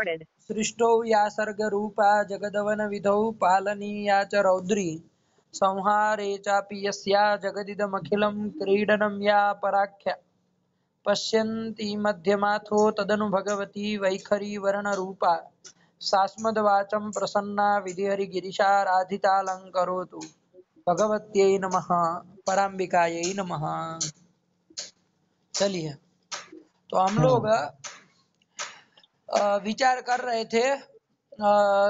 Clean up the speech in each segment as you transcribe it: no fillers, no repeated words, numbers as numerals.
પડે છે। सृष्टौ या सर्गरूपा जगदवनविधौ पालनीया च रौद्री संहारे चापि यस्या जगदिदमखिलं क्रीडनं या पराख्या पश्यन्ति मध्यमाथो तदनु भगवती वैखरी वर्णरूपा सास्मद्वाचं प्रसन्ना विधिहरिगिरिशाराधितालङ्करोतु भगवत्यै नमः पराम्बिकायै नमः। चलिए, तो हम लोग विचार कर रहे थे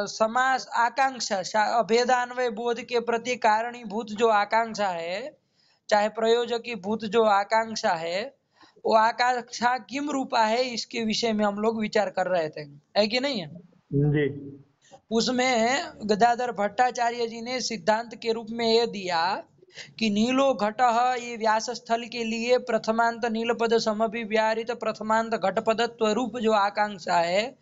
समास आकांक्षा अभेदान्वय बोध के प्रति कारणीभूत जो आकांक्षा है, चाहे प्रयोजकी भूत जो आकांक्षा है, वो आकांक्षा किम रूपा है, इसके विषय में हम लोग विचार कर रहे थे, है कि नहीं है जी। उसमें गदाधर भट्टाचार्य जी ने सिद्धांत के रूप में ये दिया कि नीलो घटः, ये व्यास स्थल के लिए प्रथमांत नीलपद समभिव्याहृत प्रथमांत घटपदत्व रूप जो आकांक्षा है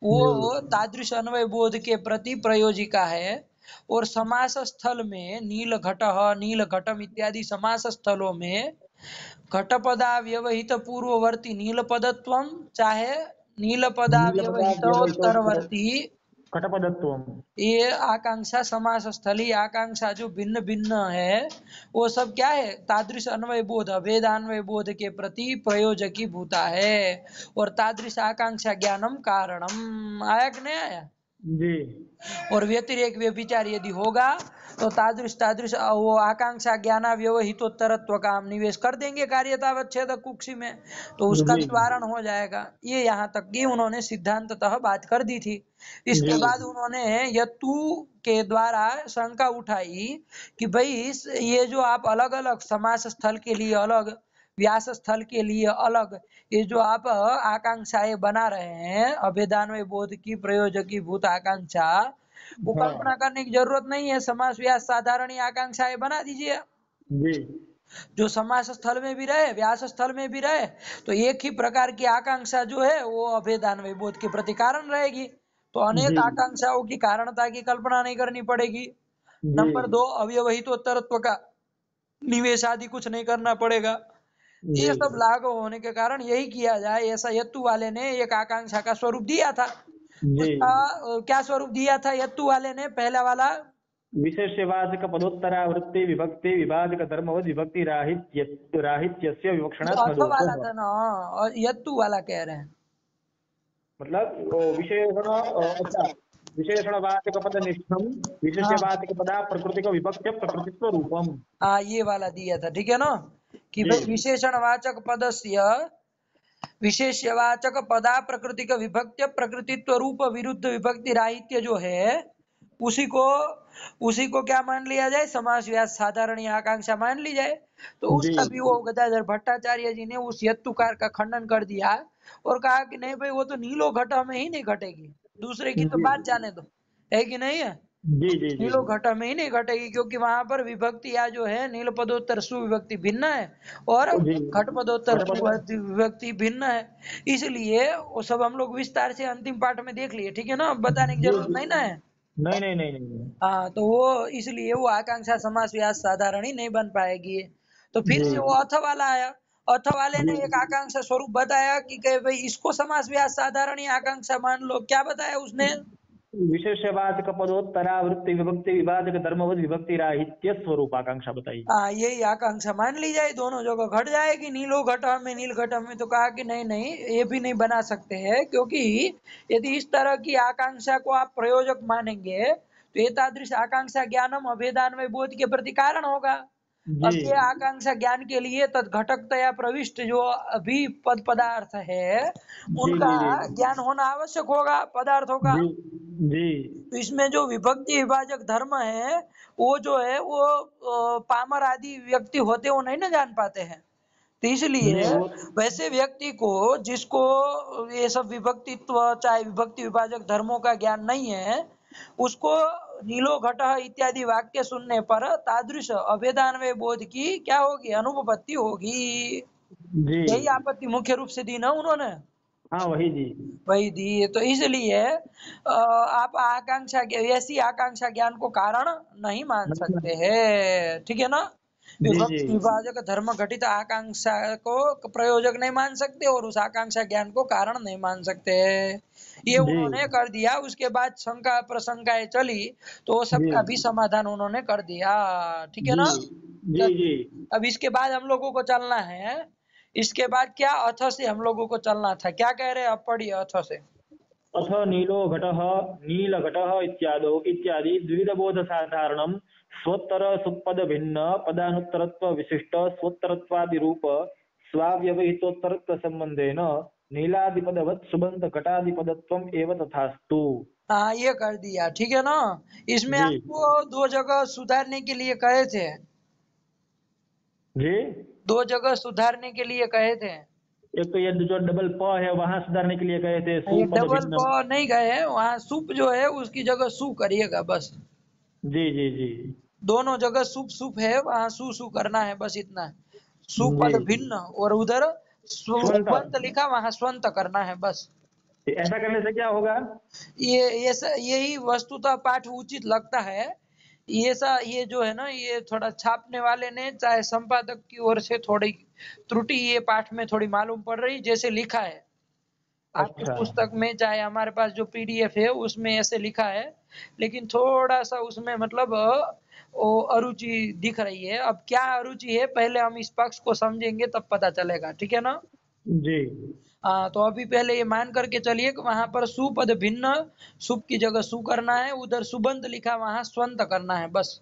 वो तादृश अन्वय बोध के प्रति प्रयोजिका है। और समास स्थल में नील घटः नील घटम इत्यादि समास स्थलों में घटपदा व्यवहित पूर्ववर्ती नीलपदत्वम चाहे नीलपदा व्यवहितोत्तरवर्ती घटपदत्वम, ये आकांक्षा समास स्थली आकांक्षा जो भिन्न भिन्न है वो सब क्या है, तादृश अन्वय बोध अभेदान्वय बोध के प्रति प्रयोजकी भूता है। और तादृश आकांक्षा ज्ञानम कारणम, आया कि नहीं आया जी। और व्यतिरेक व्यभिचार यदि होगा तो तादृश तादृश वो आकांक्षा ज्ञाना व्यवहितोत्तरत्व का हम निवेश कर देंगे कार्यतावच्छेद कुक्षी में, तो उसका भी वारण हो जाएगा। ये यहाँ तक की उन्होंने सिद्धांततः बात कर दी थी। इसके बाद उन्होंने यत्तु के द्वारा शंका उठाई कि भाई ये जो आप अलग अलग समास स्थल के लिए अलग, व्यास स्थल के लिए अलग, ये जो आप आकांक्षाएं बना रहे हैं अभेदान्वय बोध की प्रयोजकी भूत आकांक्षा, वो कल्पना करने की जरूरत नहीं है, समास व्यास साधारण आकांक्षाएं बना दीजिए जो समास स्थल में भी रहे व्यास स्थल में भी रहे, तो एक ही प्रकार की आकांक्षा जो है वो अभेदान्वय बोध के प्रति कारण रहेगी। तो अनेक आकांक्षाओं की कारणता की कल्पना नहीं करनी पड़ेगी। नंबर 2, अव्यवहितोत्तरत्व का निवेश आदि कुछ नहीं करना पड़ेगा। ये सब लागू होने के कारण यही किया जाए, ऐसा यत्तु वाले ने एक आकांक्षा का स्वरूप दिया था। उसका क्या स्वरूप दिया था यत्तु वाले ने? पहला वाला विशेषवाचक पदोत्तरावृत्ति विभक्ति विभाजक धर्मवद विभक्ति राहित्यस्य विवक्षणात् न वाला था ना, और यत्तु वाला कह रहे हैं मतलब विशेषण, अच्छा, विशेषणवाचक पदनिष्ठम विशेषवाचक पदा प्रकृतिक विभक्त्य प्रकृतित्व रूपम, हाँ ये वाला दिया था, ठीक है ना, कि भाई विशेषणवाचक पदस्य विशेषवाचक पदा प्रकृतिक विभक्त्य प्रकृतित्व रूप विरुद्ध विभक्ति राहित्य जो है उसी को क्या मान लिया जाए, समास व्यास साधारण आकांक्षा मान ली जाए। तो उसका भी वो गदाधर भट्टाचार्य जी ने उस यत्तुकार का खंडन कर दिया और कहा कि नहीं भाई वो तो नीलो घट में ही नहीं घटेगी, दूसरे की तो बात जाने दो, है कि नहीं है नीलो घट में ही नहीं घटेगी, क्योंकि वहां पर विभक्ति या जो है नील पदोत्तर सुविभक्ति भिन्न है और घट पदोत्तर विभक्ति भिन्न है, इसलिए वो सब हम लोग विस्तार से अंतिम पाठ में देख लिए, ठीक है ना, बताने की जरूरत नहीं ना है। नहीं। हाँ, तो वो इसलिए वो आकांक्षा समास व्यास साधारणी नहीं बन पाएगी। तो फिर से वो अथ वाला आया, अथ वाले ने एक आकांक्षा स्वरूप बताया कि भाई इसको समास व्यास साधारणी आकांक्षा मान लो। क्या बताया उसने? विशेषवाचक पदोत्तरावृत्ति विभक्ति विभाजक धर्मवद विभक्ति राहित्य स्वरूप आकांक्षा बताई। यही आकांक्षा मान ली जाए, दोनों जगह घट जाएगी, नीलो घट में नील घट में। तो कहा कि नहीं ये भी नहीं बना सकते हैं, क्योंकि यदि इस तरह की आकांक्षा को आप प्रयोजक मानेंगे तो ये तादृश आकांक्षा ज्ञानम अभेदान्वय बोध के प्रति कारण होगा। अब ये आकांक्षा ज्ञान के लिए तत्घटकतया प्रविष्ट जो अभी पद पदार्थ है उनका ज्ञान होना आवश्यक होगा पदार्थों का। तो इसमें जो विभक्ति विभाजक धर्म है वो जो है वो पामर आदि व्यक्ति होते वो नहीं ना जान पाते हैं। तो इसलिए वैसे व्यक्ति को जिसको ये सब विभक्तित्व चाहे विभक्ति विभाजक धर्मों का ज्ञान नहीं है, उसको नीलो घट इत्यादि वाक्य सुनने पर तादृश अभेदान्वय बोध की क्या होगी, अनुपपत्ति होगी। यही आपत्ति मुख्य रूप से दी ना उन्होंने। हाँ वही दी। तो इसलिए आप आकांक्षा ऐसी आकांक्षा ज्ञान को कारण नहीं मान सकते हैं, ठीक है ना। विभाजक धर्म घटित आकांक्षा को प्रयोजक नहीं मान सकते और उस आकांक्षा ज्ञान को कारण नहीं मान सकते। ये जी उन्होंने कर दिया। उसके बाद शंका प्रशंकाएं चली तो वो जी सबका भी समाधान उन्होंने कर दिया। ठीक है जी ना। जी जी। चलिए, अब इसके बाद हम लोगों को चलना है। इसके बाद क्या अथ से हम लोगों को चलना था, क्या कह रहे हैं, अब पढ़िए अथ से। अथ नीलो घटः नीलघटः इत्यादौ इत्यादि द्विविधबोध साधारणं स्वोत्तर सुपद भिन्न पदानुत्तरत्व विशिष्ट स्वोत्तरत्वादि रूप स्वाव्यवहितोत्तरत्व संबंधेन नीलादिपदवत् सुबंध घटादिपदत्वम् एव तथास्तु। हाँ, ये कर दिया। ठीक है ना। इसमें जी आपको दो जगह सुधारने के लिए कहे थे। जी। दो जगह सुधारने के लिए कहे थे। एक तो ये जो डबल प है वहां सुधारने के लिए कहे थे ये सुपद डबल प भिन्न। नहीं गए, वहां सुप जो है उसकी जगह सु करिएगा बस। जी जी जी दोनों जगह सुप सुप है, वहां सु सु करना है, बस इतना। जी। सुपद भिन्न और उधर स्वंत। स्वंत लिखा, वहां स्वंत करना है बस। ऐसा करने से क्या होगा? यही वस्तुतः पाठ उचित लगता है। ये जो है ना, ये थोड़ा छापने वाले ने चाहे संपादक की ओर से थोड़ी त्रुटि ये पाठ में थोड़ी मालूम पड़ रही, जैसे लिखा है आपकी अच्छा पुस्तक में, चाहे हमारे पास जो पीडीएफ है उसमें ऐसे लिखा है। लेकिन थोड़ा सा उसमें मतलब वो अरुचि दिख रही है। अब क्या अरुचि है, पहले हम इस पक्ष को समझेंगे तब पता चलेगा। ठीक है ना। जी हाँ, तो अभी पहले ये मान करके चलिए कि वहां पर सुपद भिन्न, सुप की जगह सु करना है, उधर सुबंत लिखा वहां स्वंत करना है बस।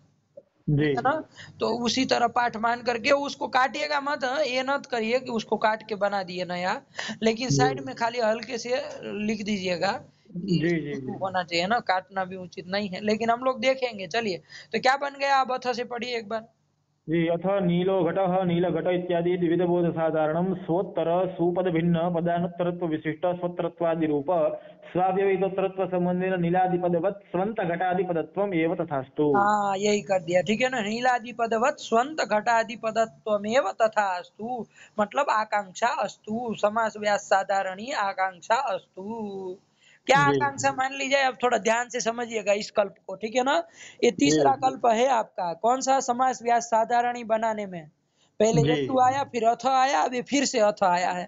जी ठीक है ना। तो उसी तरह पाठ मान करके उसको काटिएगा मत, ये मत करिए कि उसको काट के बना दिए नया। लेकिन जी साइड में खाली हल्के से लिख दीजिएगा कि जी जी सु जी होना चाहिए ना, काटना भी उचित नहीं है, लेकिन हम लोग देखेंगे। चलिए, तो क्या बन गया, आप अथ से पढ़िए एक बार। जी। अथ नीलो घटः नीलघट इत्यादि द्विविधबोध साधारणं स्वोत्तर सुपद भिन्न पदानुत्तरत्व विशिष्ट स्वोत्तरत्वादि रूप स्वाव्यवहितोत्तरत्व संबंधेन नीलादिपदवत् स्वंत घटादिपदत्वम् एव तथास्तु। हाँ, यही कर दिया। ठीक है ना। नीलादिपदवत् स्वंत घटादिपदत्वमेव तथास्तु, मतलब आकांक्षा अस्तु, समास व्यास साधारणी आकांक्षा अस्तु। क्या जी आकांक्षा, मान लीजिए। अब थोड़ा ध्यान से समझिएगा इस कल्प को। ठीक है ना। ये जी तीसरा कल्प है आपका, कौन सा, समास व्यास साधारणी बनाने में। पहले जी हेतु आया, फिर अथ आया, अभी फिर से अथ आया है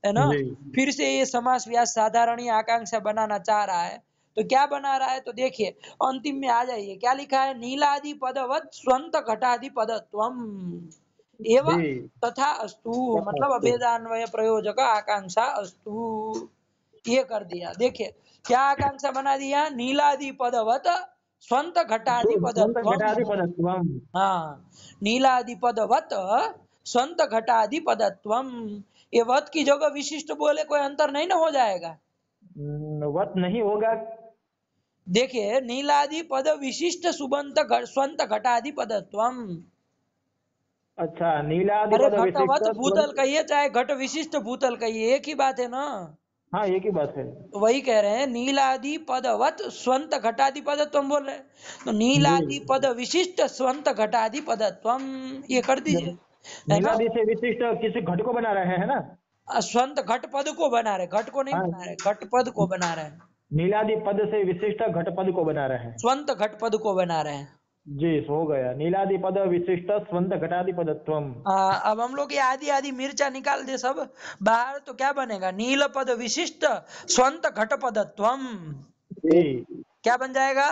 ना। जी फिर से ये समास व्यास साधारणी आकांक्षा बनाना चाह रहा है। तो क्या बना रहा है, तो देखिए अंतिम में आ जाइए, क्या लिखा है, नीलादि पदवत स्वंत घटादि पदत्वम एवं जी। तथा अस्तु, मतलब तथास्तु। अभेदान्वय प्रयोजक आकांक्षा अस्तु। ये कर दिया। देखिए क्या आकांक्षा बना दिया, नीलादि पदवत स्वंत घटादि स्वंत पदत्वम। घटादिपदत्वम्। हाँ, नीलादि पदवत स्वंत घटादि पदत्वम। ये वत की जगह विशिष्ट बोले कोई अंतर नहीं ना हो जाएगा। वत नहीं होगा। देखिए नीलादि पद विशिष्ट सुबंत स्वंत घटादि पदत्वम। अच्छा अरे नीलादिपद विशिष्ट घटवत भूतल स्वंत। कहिए चाहे घट विशिष्ट भूतल कहिए, एक ही बात है ना। हाँ एक ही बात है। तो वही कह रहे हैं, नीलादि पदवत स्वंत घटादि पदत्वम बोल रहे हैं। तो जी। नीलादि पद विशिष्ट स्वंत घटादि पदत्वम, ये कर दीजिए। जब है ना। नीलादि से विशिष्ट किसी घट को बना रहे हैं ना। स्वंत घट पद को बना रहे, घट को नहीं हाँ बना रहे, घट पद को बना रहे हैं। नीलादि पद से विशिष्ट घट पद को बना रहे हैं। स्वंत घट पद को बना रहे हैं। जी हो गया नीलादि पद विशिष्ट स्वंत घटादि पदत्वम। अब हम लोग ये आधी आधी मिर्चा निकाल दे सब बाहर, तो क्या बनेगा, नील पद विशिष्ट स्वंत घट पदत्वम। जी। क्या बन जाएगा।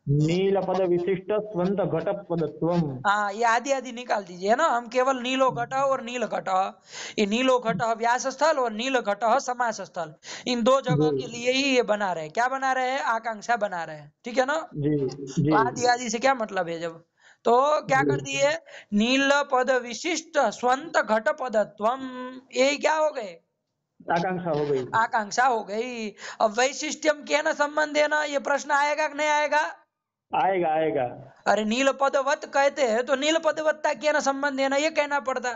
नील पद विशिष्ट स्वंत घट पदत्वम। हाँ, ये आधी आधी निकाल दीजिए, है ना। हम केवल नीलो घट और नील घट, ये नीलो घट व्यास स्थल और नील घट समास स्थल, इन दो जी जगह के लिए ही ये बना रहे हैं। क्या बना रहे हैं, आकांक्षा बना रहे हैं। ठीक है ना। जी तो जी आदि आदि से क्या मतलब है जब, तो क्या जी। कर दिए, नील पद विशिष्ट स्वंत घट पदत्वम, ये क्या हो गए, आकांक्षा हो गई। आकांक्षा हो गई। अब वैशिष्ट्यम के न संबंध है ना, ये प्रश्न आएगा कि नहीं आएगा। आएगा आएगा। अरे नील पदवत कहते हैं तो नील पदवत्ता के न संबंध है ना, ये कहना पड़ता।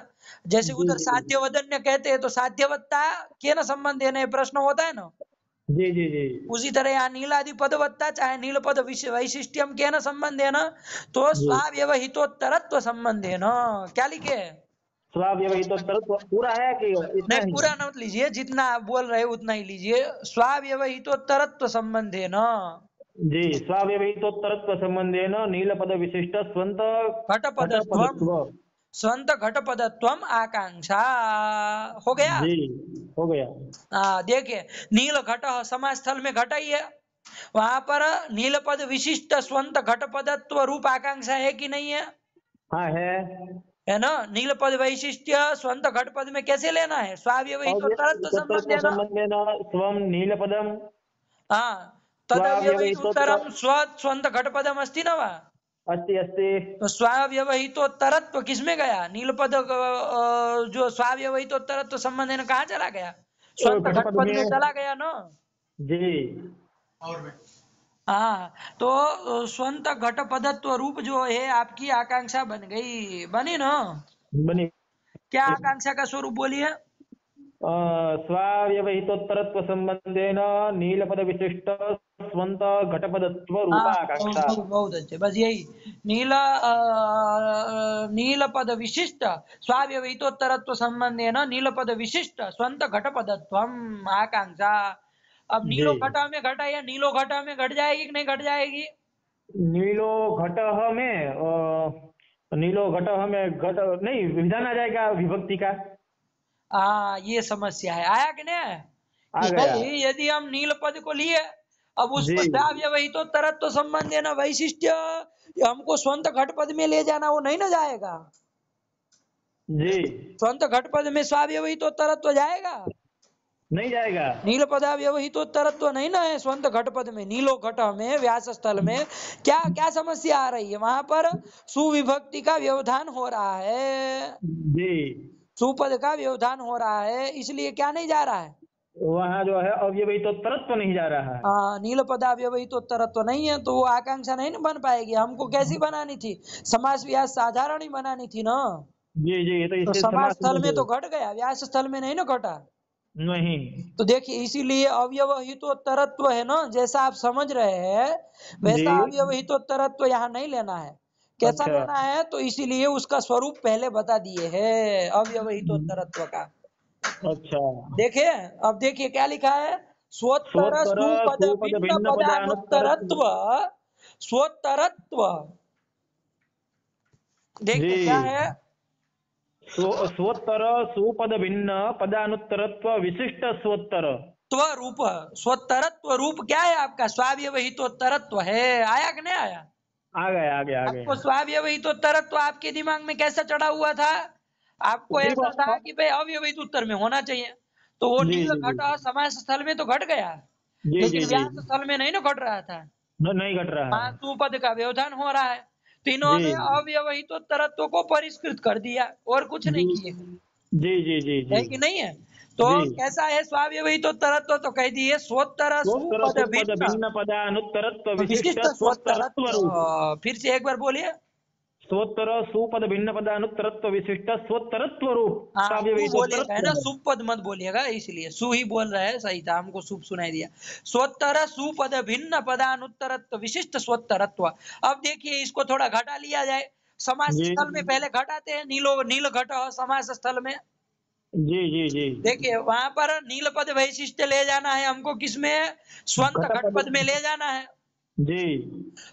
जैसे जी उधर जी साध्यवदन्य कहते हैं तो साध्यवत्ता के न संबंध है ना, ये प्रश्न होता है ना। जी जी जी। उसी तरह यहाँ नीलादि पदवत्ता चाहे नील पद वैशिष्ट्यम के न संबंध है ना, तो जी स्वाव्यवहितोत्तरत्व संबंध है ना। क्या लिखे, स्वाव्यवहितोत्तर तो पूरा है कि इतना नहीं ही? पूरा न मत लीजिए, जितना आप बोल रहे हो उतना ही लीजिए। स्वाव्यवहितोत्तरत्व संबंध है ना, जी स्वाव्यवहितोत्तरत्व संबंधेन नीलपद विशिष्ट स्वंत घट पदत्वम। घटपदत्व। स्वंत घट पदत्वम आकांक्षा हो गया। जी हो गया। देखिए नील घट समास स्थल में घट ही है, वहां पर नील पद विशिष्ट स्वंत घट पदत्व रूप आकांक्षा है कि नहीं है? हाँ है ना। नील पद वैशिष्ट्य स्वंत घट पद में कैसे लेना है? स्वाव्यवहित और तरत्व संबंध तत्व है ना। संबंधेन स्वम नीलपदम हाँ तदव्यवहित स्वाव्यवहितोत्तर उत्तरम स्वंत घट पदम अस्ति न वा। अस्ति अस्ति। तो स्वाव्यवहितोत्तरत्व किसमें गया? नीलपद जो स्वाव्यवहितोत्तरत्व संबंध है ना, कहाँ चला गया? स्वंत घटपद घटपद में में। चला गया ना। जी हाँ तो स्वंत घटपदत्व रूप जो है आपकी आकांक्षा बन गई, बनी ना। बनी। क्या आकांक्षा का स्वरूप बोलिए? स्वाव्यवहितोत्तरत्व संबंधेन नीलपद विशिष्ट स्वंत घटपदत्व हाँ रूपा आकांक्षा। बहुत अच्छे, बस यही नील पद विशिष्ट स्वाव्यवहितोत्तरत्व संबंध है ना, नील पद विशिष्ट स्वंत घटपदत्वम आकांक्षा। अब जी नीलो घटा में घटा या नीलो घटा में घट जाएगी कि नहीं घट जाएगी? नीलो घटः में नीलो घटः में घट नहीं विधान आ जाएगा विभक्ति का। हाँ ये समस्या है, आया कि नहीं आया? आ कि गया। भाई यदि हम नील पद को लिए, अब जी उसको स्वाव्यवहितोत्तरत्व संबंध है ना वैशिष्ट्य हमको स्वंत घट पद में ले जाना, वो नहीं ना जाएगा। जी स्वंत घट पद में स्वाव्यवहितोत्तरत्व जाएगा? नहीं जाएगा। नील पदाव्यवहितोत्तरत्व नहीं ना है स्वंत घट पद में। नीलो घट में व्यास स्थल में क्या क्या समस्या आ रही है? वहां पर सुविभक्ति का व्यवधान हो रहा है, जी सुपद का व्यवधान हो रहा है, इसलिए क्या नहीं जा रहा है? वहाँ जो है अव्यवहितोत्तरत्व नहीं जा रहा है। नील पदाव्यवहितोत्तरत्व नहीं है, तो वो आकांक्षा नहीं ना बन पाएगी। हमको कैसी बनानी थी? समास व्यास साधारण ही बनानी थी ना। जी जी ये तो तो इससे समास समास स्थल में में है। तो घट गया, व्यास स्थल में नहीं ना घटा। नहीं। तो देखिए इसीलिए अव्यवहितोत्तरत्व है ना, जैसा आप समझ रहे हैं जी वैसा अव्यवहितोत्तरत्व यहाँ नहीं लेना है। कैसा अच्छा लेना है? तो इसीलिए उसका स्वरूप पहले बता दिए है अव्यवहितोत्तरत्व का। अच्छा। देखिए अब देखिए क्या लिखा है, स्वोत्तर स्वोत्तर सुपद सुपद भिन्न भिन्न पदानुत्तरत्व। पदानुत्तरत्व स्वोत्तरत्व। देखिए क्या जी है, स्वोत्तर सुपद भिन्न पदानुत्तरत्व विशिष्ट स्वोत्तर। रूप स्वोत्तरत्व रूप क्या है आपका? स्वाव्यवहितोत्तरत्व है। आया कि नहीं आया? आ गए आ गए आ आपको गए। स्वाव्यवहित उत्तर तो आपके दिमाग में कैसा चढ़ा हुआ था? आपको देखो ऐसा था कि भाई अव्यवहित उत्तर में होना चाहिए, तो वो जी नील जी जी घट समास स्थल में तो घट गया, जी जी लेकिन जी व्यास स्थल में नहीं ना घट रहा था। नहीं घट रहा है। सुपद का व्यवधान हो रहा है, तो जी इन्होंने अव्यवहित उत्तरत्व को परिष्कृत कर दिया और कुछ जी नहीं किए, जी जी जी जी है कि नहीं है? तो जी कैसा है स्वाव्यवहित उत्तरत्व? तो कह दिए स्वोत्तर स्वोत्तर सुपद सुपद भिन्न भिन्न पदानुत्तरत्व विशिष्ट विशिष्ट स्वोत्तरत्व स्वोत्तरत्व। रूप। फिर से एक बार बोलिए। स्वोत्तर सुपद भिन्न पदानुत्तरत्व विशिष्ट स्वोत्तरत्व रूप हाँ सु बोलिएगा है साव्यवहितोत्तरत्व ना, है। सुपद मत बोलिएगा, इसलिए सु ही बोल रहे हैं, सही था, हमको सुप सुनाई दिया। स्वोत्तर सुपद भिन्न पदानुत्तरत्व विशिष्ट स्वोत्तरत्व। अब देखिए इसको थोड़ा घटा लिया जाए। समास जी स्थल में पहले घटाते हैं, नील घट समास स्थल में। जी जी जी देखिए वहां पर नील पद वैशिष्ट्य ले जाना है हमको, किसमें? स्वंत घट घटपद। पद में ले जाना है। जी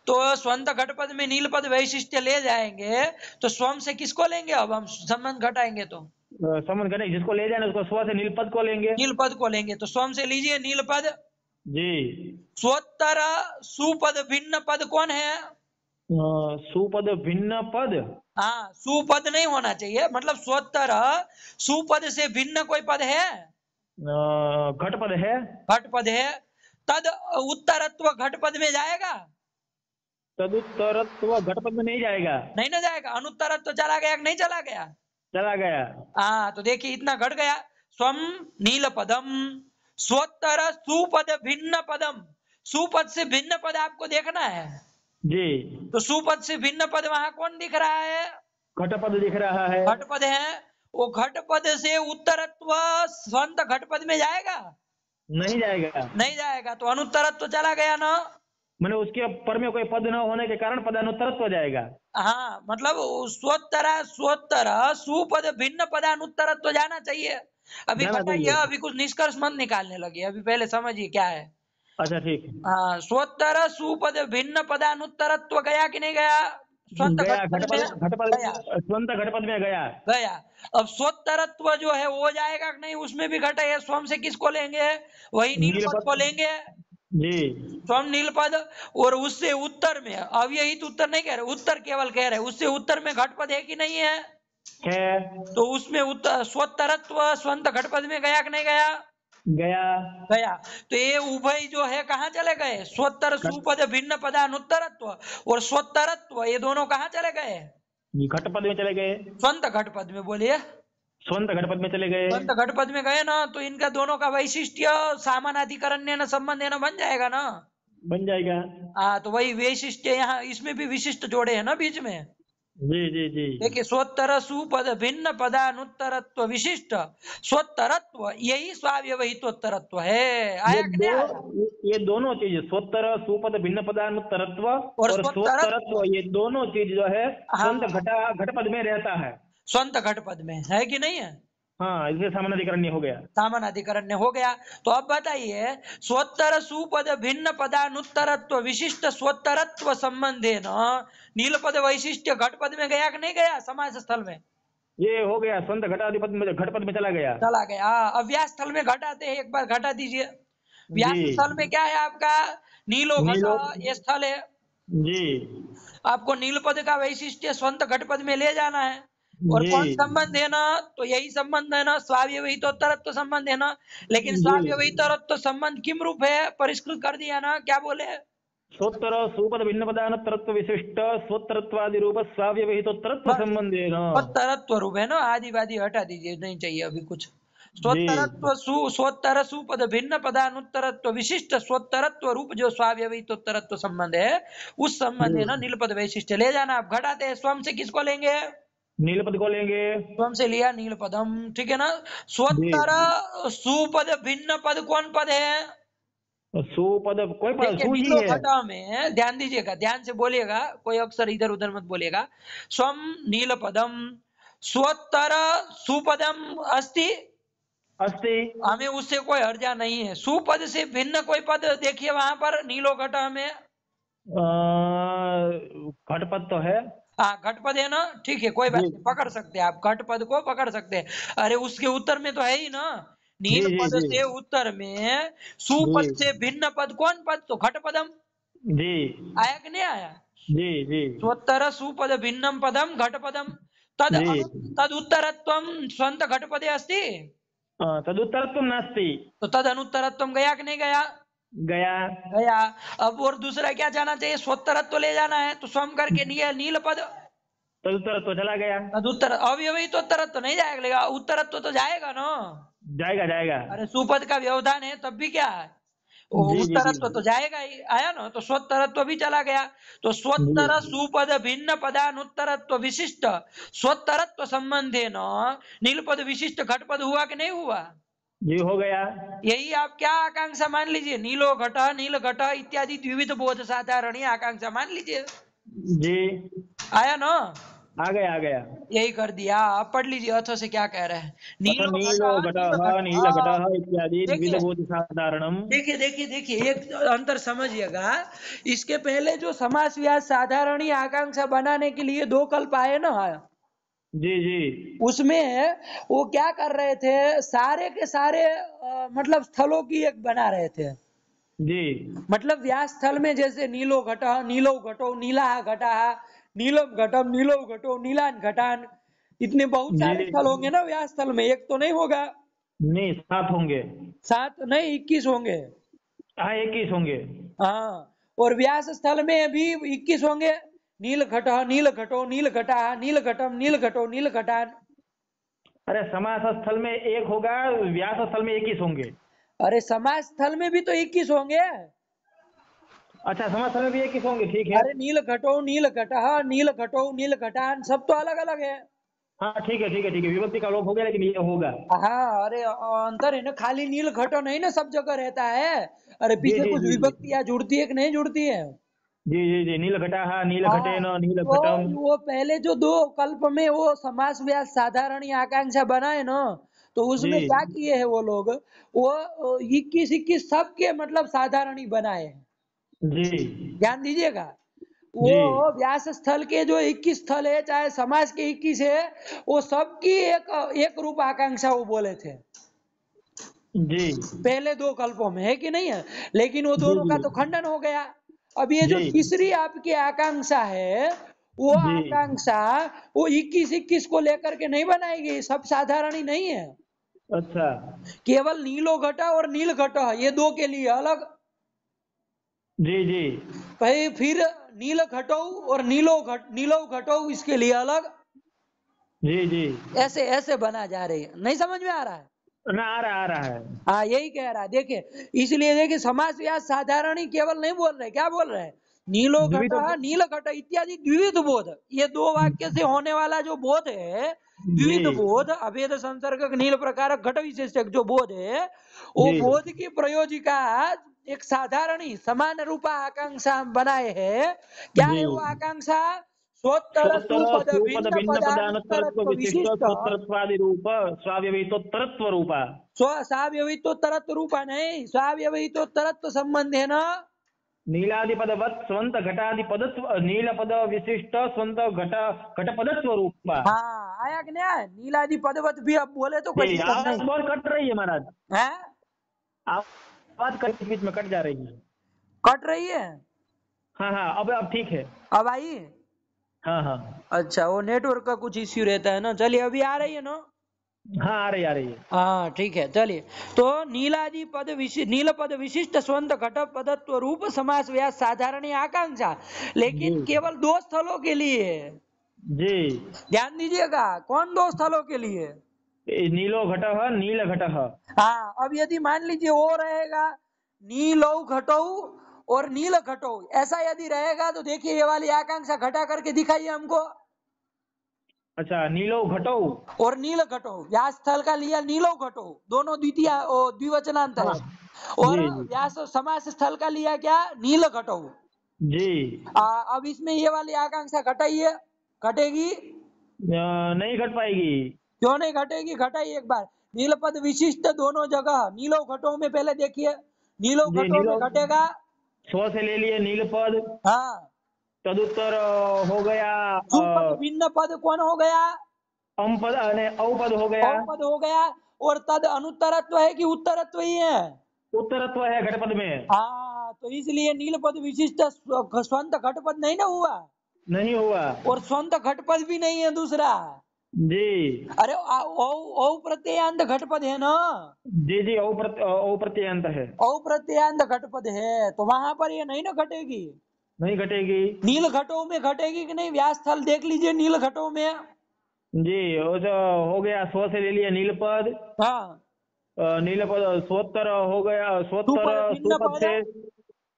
तो स्वंत घट पद में नील पद वैशिष्ट्य ले जाएंगे, तो स्वम से किसको लेंगे? अब हम संबंध घटाएंगे तो समझ गए जिसको ले जाना उसको स्व से नीलपद को लेंगे। नील पद को लेंगे, तो स्वम से लीजिए नील पद। जी स्वोत्तर सुपद भिन्न पद कौन है? सुपद भिन्न पद। हाँ सुपद नहीं होना चाहिए, मतलब स्वोत्तर सुपद से भिन्न कोई पद है? घटपद है। घट पद है। तद उत्तरत्व घट पद में जाएगा? तदुत्तरत्व घटपद में नहीं जाएगा। नहीं ना जाएगा। अनुत्तरत्व चला गया कि नहीं चला गया? चला गया। हाँ तो देखिए इतना घट गया। स्वम नील पदम स्वोत्तर सुपद भिन्न पदम। सुपद से भिन्न पद आपको देखना है, जी तो सुपद से भिन्न पद वहां कौन दिख रहा है? घटपद दिख रहा है। घट पद है। वो घट पद से उत्तरत्व स्वंत घट पद में जाएगा? नहीं जाएगा। नहीं जाएगा, तो अनुत्तरत्व चला गया ना। मैंने उसके पर में कोई पद न होने के कारण पदानुत्तरत्व हो जाएगा। हाँ मतलब स्वोत्तर सुपद भिन्न पदानुत्तरत्व जाना चाहिए। अभी जाना घटाइए, चाहिए। अभी कुछ निष्कर्ष मत निकालने लगे, अभी पहले समझिए क्या है। अच्छा ठीक है। हाँ स्वोत्तर सुपद भिन्न पदानुत्तरत्व गया कि नहीं गया? स्वंत गया, घटपद घटपद में घटपद गया स्वंत घटपद में गया। गया। अब स्वतरत्व जो है वो जाएगा कि नहीं, उसमें भी घट है। स्वयं से किसको लेंगे, वही नीलपद नीलपद। को लेंगे, जी। स्वयं नीलपद। और उससे उत्तर में, अब यही तो उत्तर नहीं कह रहे, उत्तर केवल कह रहे, उससे उत्तर में घटपद है कि नहीं है, है। तो उसमें उत्तर स्वतरत्व स्वंत घटपद में गया कि नहीं गया, गया। गया। तो ये उभय जो है कहाँ चले गए, स्वोत्तर सुपद भिन्न पदानुत्तरत्व और स्वोत्तरत्व, ये दोनों कहाँ चले गए, घटपद में चले गए। स्वंत घटपद में। बोलिए, स्वंत घटपद में चले गए। स्वंत घटपद में गए ना, तो इनका दोनों का वैशिष्ट्य सामानाधिकरण्य न संबंध है ना, बन जाएगा ना। बन जाएगा। हाँ, तो वही वैशिष्ट्य यहाँ इसमें भी विशिष्ट जोड़े हैं ना बीच में। जी जी जी। देखिए, स्वोत्तर सुपद भिन्न पदानुत्तरत्व विशिष्ट स्वोत्तरत्व, यही स्वाव्यवहितोत्तरत्व है। ये आया कि नहीं आया, ये दोनों चीज, स्वोत्तर सुपद भिन्न पदानुत्तरत्व और और स्वोत्तरत्व, स्वोत्तरत्व, ये दोनों चीज जो है स्वंत हाँ, घटपद में रहता है। स्वंत घटपद में है कि नहीं है, हाँ, इसलिए सामानाधिकरण्य हो गया। सामानाधिकरण्य हो गया। तो अब बताइए, स्वोत्तर सुपद भिन्न पदानुत्तरत्व विशिष्ट स्वोत्तरत्व संबंधे न नीलपद वैशिष्ट्य घटपद में गया कि नहीं गया, समास स्थल में ये हो गया, स्वंत घटाधिपद में घटपद में चला गया। चला गया। अब व्यास स्थल में घटाते हैं, एक बार घटा दीजिए। व्यास जी। स्थल में क्या है आपका, नीलो घट, नीलो। ये स्थल है। जी आपको नीलपद का वैशिष्ट्य स्वंत घटपद में ले जाना है। और जी कौन संबंध है ना, तो यही संबंध है ना, स्वाव्यवहितोत्तरत्व संबंध है ना। लेकिन जी। स्वाव्यवहितोत्तरत्व संबंध किम रूप है, परिष्कृत कर दिया ना, क्या बोले, स्वोत्तर सुपद भिन्न पदानुत्तरत्व विशिष्ट स्वोत्तरत्वादि रूप स्वाव्यवहितोत्तरत्व बस संबंधेन। स्वोत्तरत्व रूप है ना, आदिवादी हटा दीजिए, नहीं चाहिए अभी कुछ। जी स्वोत्तरत्व स्वोत्तर सुपद भिन्न पदानुत्तरत्व विशिष्ट स्वोत्तरत्व रूप जो स्वाव्यवहितोत्तरत्व संबंध है, उस संबंध जी। है ना नीलपद वैशिष्ट्य ले जाना। आप घटाते हैं, स्वयं से किसको लेंगे, नीलपद को लेंगे। स्वयं से लिया नीलपदम, ठीक है ना। जी। स्वोत्तर सुपद भिन्न पद कौन पद है, सुपद कोई पद देखिए सु ही नीलो है। घटा में ध्यान दीजिएगा, ध्यान से बोलिएगा, कोई अक्षर इधर उधर मत बोलिएगा। स्वम नीलपदम स्वोत्तर सुपदम अस्ति, अस्ति। हमें उससे कोई हर्जा नहीं है। सुपद से भिन्न कोई पद देखिए वहां पर नीलो घटा में, घटपद तो है। हाँ घटपद है ना, ठीक है, कोई बात जी नहीं, पकड़ सकते हैं आप, घटपद को पकड़ सकते हैं। अरे उसके उत्तर में तो है ही ना, जी नील जी पद जी से उत्तर में जी सुपद से भिन्न पद कौन पद, तो घटपदम। जी आया कि नहीं आया, जी जी स्वोत्तर सुपद भिन्नम पदम घटपदम, तद जी। तद उत्तरत्वम स्वंत घटपदे अस्ति, तदुत्तरत्वं नास्ति। तो तद अनुत्तरत्वम गया कि नहीं गया, गया। गया। अब और दूसरा क्या जाना चाहिए, स्वोत्तरत्व ले जाना है, तो स्वयं करके नील पद, तदुत्तरत्व चला गया। तद उत्तर, अव्यवहित उत्तरत्व नहीं जाएगा, उत्तरत्व तो जाएगा ना। जाएगा जाएगा। अरे सुपद का व्यवधान है तब भी क्या है, वो जी जी जी उत्तरत्व तो जाएगा ही, आया ना, तो स्वोत्तरत्व भी चला गया। तो स्वोत्तर जी सुपद भिन्न पदानुत्तरत्व विशिष्ट स्वोत्तरत्व संबंधे न नीलपद विशिष्ट घटपद हुआ कि नहीं हुआ, जी। हो गया। यही आप क्या आकांक्षा मान लीजिए, नीलो घट नील घट इत्यादि द्विविध बोध साधारणी आकांक्षा मान लीजिए। जी। आया ना, आ गया आ गया। यही कर दिया। आप पढ़ लीजिए अथ से क्या कह रहे हैं, अथ नीलो नीलो नील घटः घट, नीलघटः इत्यादि देखिए द्विविधबोध साधारणम। देखिए देखिए देखिए, एक अंतर समझिएगा। इसके पहले जो समास व्यास साधारणी आकांक्षा बनाने के लिए दो कल्प आए ना, जी जी उसमें वो क्या कर रहे थे, सारे के सारे मतलब स्थलों की एक बना रहे थे। जी मतलब व्यास स्थल में जैसे नीलो घटो नीला घटा, नीलम घटम नीलो घटो नीलान घटान, इतने बहुत जी। सारे स्थल होंगे ना व्यास स्थल में, एक तो नहीं होगा, नहीं, 7 होंगे। 7 नहीं 21 होंगे। हाँ, 21 होंगे। हाँ, और व्यास स्थल में भी 21 होंगे। नील घटो नील घटा नील घटम नील घटो नील घटान। अरे समास स्थल में 1 होगा, व्यास स्थल में 21 होंगे। अरे समास स्थल में भी तो 21 होंगे। अच्छा, समास स्थल में भी 21 होंगे, ठीक है। अरे नील घटो नील घटा नील घटो नील घटान, सब तो अलग अलग है। हाँ ठीक है ठीक है ठीक है, विभक्ति का लोप हो गया, लेकिन ये होगा। हाँ, अरे अंतर है ना, खाली नील घटो नहीं ना सब जगह रहता है। अरे जी पीछे जी कुछ जी जी विभक्तियां जुड़ती है कि नहीं जुड़ती है। जी जी जी। नील घटाः नील हाँ, घटेन नील तो घटम। वो पहले जो दो कल्प में वो समास व्यास साधारणी आकांक्षा बनाए ना, तो जी उसमें क्या किए हैं वो लोग, वो 21 21 सबके मतलब साधारणी बनाए हैं। जी ध्यान दीजिएगा, वो जी व्यास स्थल के जो 21 स्थल है, चाहे समास के 21 है, वो सबकी एक रूप आकांक्षा वो बोले थे जी पहले दो कल्पों में, है कि नहीं है? लेकिन वो जी दोनों का जी तो खंडन हो गया। अब ये जो जी तीसरी आपकी आकांक्षा है, वो जी आकांक्षा वो 21 को लेकर के नहीं बनाई गई, सब साधारण ही नहीं है। अच्छा केवल नीलो घटा और नील घटा ये दो के लिए अलग, जी जी भाई फिर नील घटौ और नीलो घटौ इसके लिए अलग, जी जी ऐसे ऐसे बना जा रही है। नहीं समझ में आ रहा है? ना आ रहा है। हाँ यही कह रहा है, देखिए इसलिए देखिए समास व्यास साधारण ही केवल नहीं बोल रहे, क्या बोल रहे हैं? नीलो द्विविध घट नील घट इत्यादि द्विविध बोध, ये दो वाक्य से होने वाला जो बोध है, जी द्विविध बोध अभेद संसर्गक नील प्रकारक घट विशेषक जो बोध है, वो जी बोध की प्रयोजिका एक साधारण ही समान रूपा आकांक्षा बनाए है। क्या जी है वो आकांक्षा? स्वोत्तर स्वोत्तर सुपद सुपद भिन्न भिन्न पदानुत्तरत्व पदानुत्तरत्व विशिष्ट विशिष्ट स्वोत्तरत्वादि रूप स्वाव्यवहितोत्तरत्व रूपा। स्वाव्यवहितोत्तरत्व रूपा नहीं, स्वाव्यवहितोत्तरत्व संबंध है ना। नीलादिपदवत् स्वंत घटादिपदत्व नीलपद विशिष्ट स्वंत घटपदत्व रूपा। हाँ आया कि नहीं आया? नीलादि पदवत भी अब बोले तो कोई जी दिक्कत आवाज नहीं बहुत कट रही है महाराज। है। आवाज कट बीच में कट जा रही है। कट रही है? हाँ हाँ अब ठीक है। अब आई? हाँ हाँ अच्छा, वो नेटवर्क का कुछ इश्यू रहता है ना। चलिए अभी आ रही है ना? हाँ आ रही है। हाँ ठीक है, चलिए। तो नीलादि पद नील पद विशिष्ट स्वंत घट पदत्व रूप समास व्यास साधारण आकांक्षा, जी लेकिन केवल दो स्थलों के लिए है। जी ध्यान दीजिएगा, कौन दो स्थलों के लिए? नीलो घटः नील घटः। हाँ, अब यदि मान लीजिए वो रहेगा नीलौ घटौ और नील घटौ, ऐसा यदि रहेगा तो देखिए ये वाली आकांक्षा घटा करके दिखाइए हमको। अच्छा नीलो घटौ। और नील घटौ व्यास स्थल का लिया, नीलौ घटौ दोनों द्वितीय द्विवचनांत हाँ है। और जी जी व्यास समास स्थल का लिया क्या? नील घटौ। जी अब इसमें ये वाली आकांक्षा घटाइए, घटेगी? नहीं घट पाएगी। क्यों नहीं घटेगी? घटाइए एक बार। नीलपद विशिष्ट दोनों जगह नीलो घटों में पहले देखिए, नीलो जी घटों में नीलो घटेगा। स्व से ले लिए नीलपद। हाँ, तदुत्तर हो गया सुपद भिन्न पद कौन हो गया? अम पद औपद हो गया। औपद हो गया। और तद अनुत्तरत्व है कि उत्तरत्व ही है? उत्तरत्व है घटपद में। हाँ, तो इसलिए नीलपद विशिष्ट स्वंत घटपद नहीं ना हुआ, नहीं हुआ। और स्वंत घटपद भी नहीं है दूसरा। जी अरे औ प्रत्ययांत घटपद है ना, जी जी औ प्रत्ययंत है। औ प्रत्ययांत घटपद है, तो वहां पर ये नहीं ना घटेगी। नहीं घटेगी। नील घटों में घटेगी कि नहीं? व्यास स्थल देख लीजिए नील घटों में। जी वो जो हो गया स्व से ले लिया नीलपद। हाँ, नीलपद स्वोत्तर हो गया स्वोत्तर सुपद भिन्न सुपद पद, से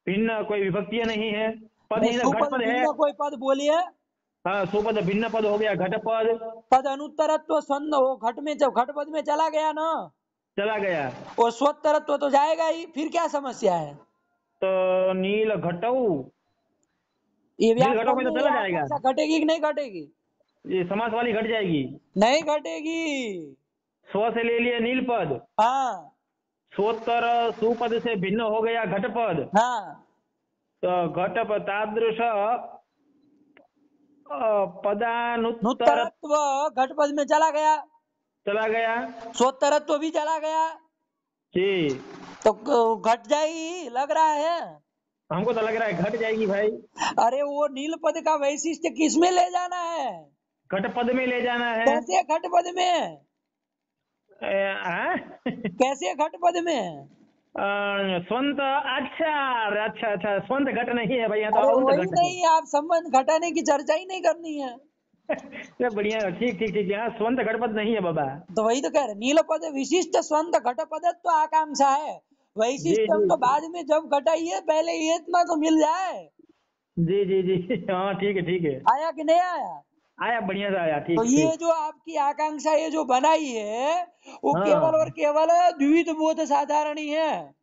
भिन्न कोई विभक्तियां नहीं है। पद नहीं ही ना सुपद घटपद है। भिन्न कोई पद बोलिए। हाँ सुपद भिन्न पद हो गया घटपद। पद अनुत्तरत्व स्वंद वो घट में जब घटपद में चला गया ना, चला गया। और स्वोत्तरत्व तो जाएगा ही, फिर क्या समस्या है? तो नील घटऊ ये नील व्यास घटऊ स्थल में में तो ये चला जाएगा। आकांक्षा घटेगी कि नहीं घटेगी? ये समास वाली घट जाएगी। नहीं घटेगी। स्व से ले लिए नीलपद। हाँ स्वोत्तर सुपद से भिन्न हो गया घटपद। हाँ, तो घटपद तादृश पदानुत्तर नुत्तरत्व घटपद में चला गया, चला गया। स्वोत्तरत्व भी चला गया, जी तो घट जाएगी लग रहा है। हमको तो लग रहा है घट जाएगी भाई। अरे वो नील पद का वैशिष्ट्य किसमें ले जाना है? घटपद में ले जाना है। कैसे घटपद में? हाँ? कैसे घटपद में? स्वंत अच्छा अच्छा अच्छा स्वंत घट नहीं है भाई यहाँ तो अरे औंत वही घट है। नहीं, आप संबंध घटाने की चर्चा ही नहीं करनी है। ये बढ़िया ठीक ठीक ठीक यहाँ स्वंत घटपद नहीं है बाबा। तो वही तो कह रहे, नील पद विशिष्ट स्वंत घटपदत्व आकांक्षा है। जी वैशिष्टम जी तो बाद में जब घटाइए, पहले ये इतना तो मिल जाए। जी जी जी हाँ ठीक है। आया कि नहीं आया? आया बढ़िया से आया तो ठीक ये ठीक। जो आपकी आकांक्षा ये जो बनाई है, वो केवल और हाँ केवल द्विविध बोध साधारण ही है।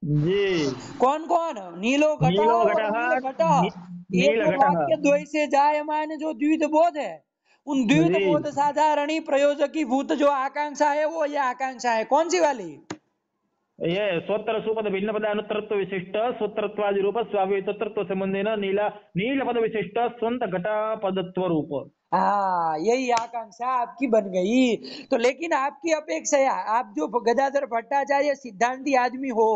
जी कौन कौन? नीलो घट नीलो और घटः नील घट, ये नील जो घटः। वाक्य द्वय से जायमान जो द्विविध बोध है, उन द्विविध जी बोध साधारणी प्रयोजकी भूत जो आकांक्षा है, वो ये आकांक्षा है कौन सी वाली? ये स्वोत्तर सुपद भिन्न पद अनुत्तरत्व विशिष्ट स्वोत्तरत्वादि रूप स्वाव्ययित्व संबंधेन नील पद विशिष्ट स्वंत घट पदत्व रूप। हाँ, यही आकांक्षा आपकी बन गई। तो लेकिन आपकी अपेक्षा, आप जो गदाधर भट्टाचार्य सिद्धांती आदमी हो,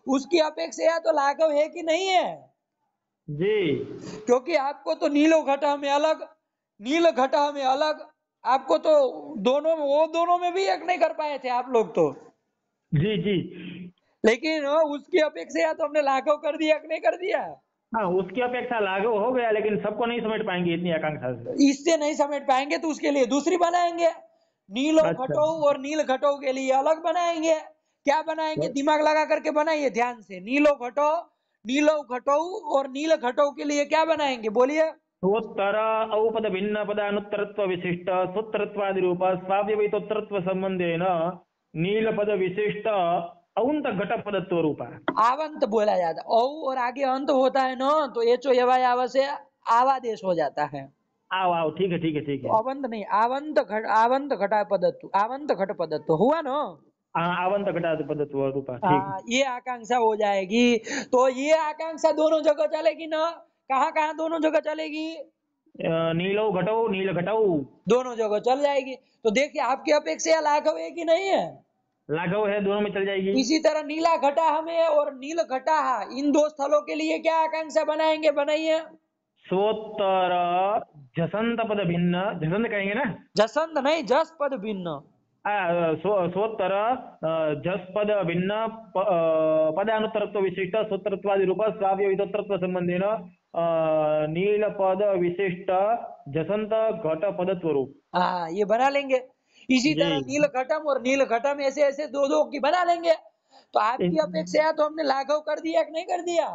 उसकी अपेक्षा तो लाघव है कि नहीं है? जी क्योंकि आपको तो नीलो घटा में अलग, नील घटा में अलग, आपको तो दोनों में, वो दोनों में भी एक नहीं कर पाए थे आप लोग तो। जी जी। लेकिन उसकी अपेक्षा तो हमने लाघव कर दिया कि नहीं कर दिया? हाँ, उसकी अपेक्षा लागू हो गया, लेकिन सबको नहीं समेट पाएंगे इतनी आकांक्षा से। इससे नहीं समेट पाएंगे तो उसके लिए दूसरी बनाएंगे, नीलो अच्छा। घटो और नील घटो के लिए अलग बनाएंगे। क्या बनाएंगे? दिमाग लगा करके बनाइए ध्यान से। नीलो घटो, नीलो घटो और नील घटो के लिए क्या बनाएंगे, बोलिए। स्वोत्तर औपद भिन्न पद अनुत्तरत्व विशिष्ट स्वोत्तरत्वादि रूप स्वाव्यवहितोत्तरत्व संबंधेन नील पद विशिष्ट औंत घट पदत्व रूप। आवंत बोला जाता है, औ और आगे अंत होता है ना, तो एचो एवाय आवा से आवादेश हो जाता है। आओ आओ, ठीक है ठीक है ठीक तो है। अवंत नहीं, आवंत घटा पदत्व, आवंत घट पदत्व हुआ ना। हाँ, आवंत घटादि पदत्व रूप, ठीक है। हाँ, ये आकांक्षा हो जाएगी। तो ये आकांक्षा दोनों जगह चलेगी ना? कहाँ कहाँ दोनों जगह चलेगी? नीलो घटो नील घटौ। दोनों जगह चल जाएगी। तो देखिए आपकी अपेक्षा लाघव है कि नहीं है? लाघव है, दोनों में चल जाएगी। इसी तरह नीला घटा हमें और नील घटा, इन दो स्थलों के लिए क्या आकांक्षा बनाएंगे, बनाइए। स्वोत्तर झसंत पद भिन्न, झसंत कहेंगे ना। जसंत नहीं, जस पद भिन्न। स्वोत्तर झस पद भिन्न पदानुत्तरत्व विशिष्ट स्वोत्तरत्वादि रूप स्वाव्यवहितोत्तरत्व संबंधेन नील पद विशिष्ट झसंत घट पदत्व रूप। हाँ, ये बना लेंगे। इसी जी। तरह नील घटम और नील घटम ऐसे ऐसे दो दो की बना लेंगे। तो आपकी अपेक्षा है तो हमने लाघव कर दिया कि नहीं कर दिया?